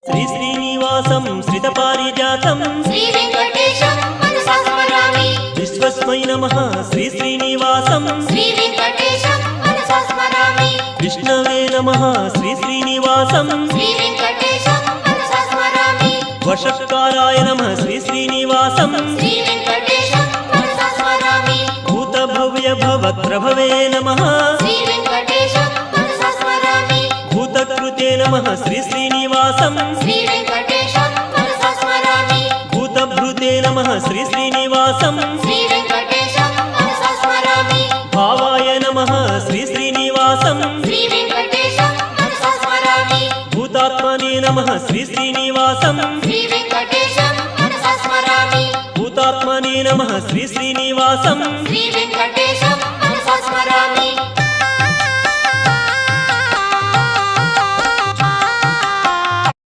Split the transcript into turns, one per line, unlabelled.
श्री श्रीनिवासं श्रितपारिजातं
श्री वेंकटेशं मनसा स्मरामि।
विश्वस्मै नमः श्री श्रीनिवासं
श्री वेंकटेशं मनसा स्मरामि।
विष्णवे नमः श्री श्रीनिवासं
श्री वेंकटेशं मनसा स्मरामि।
वषट्काराय नमः श्री श्रीनिवासं
श्री वेंकटेशं मनसा स्मरामि।
भूतभव्य भवत्प्रभवे नमः
श्री वेंकटेशं मनसा स्मरामि।
भूतकृते नमः श्री श्रीनिवासं
श्री वेंकटेशं मनसा स्मरामि।
भूतभृते नमः श्री श्रीनिवासं
श्री वेंकटेशं मनसा स्मरामि।
भावाय नमः श्री श्रीनिवासं
श्री वेंकटेशं मनसा स्मरामि।
भूतात्मने नमः श्री श्रीनिवासं
श्री वेंकटेशं मनसा स्मरामि।
भूतात्मने नमः श्री श्रीनिवासं
श्री वेंकटेशं मनसा स्मरामि।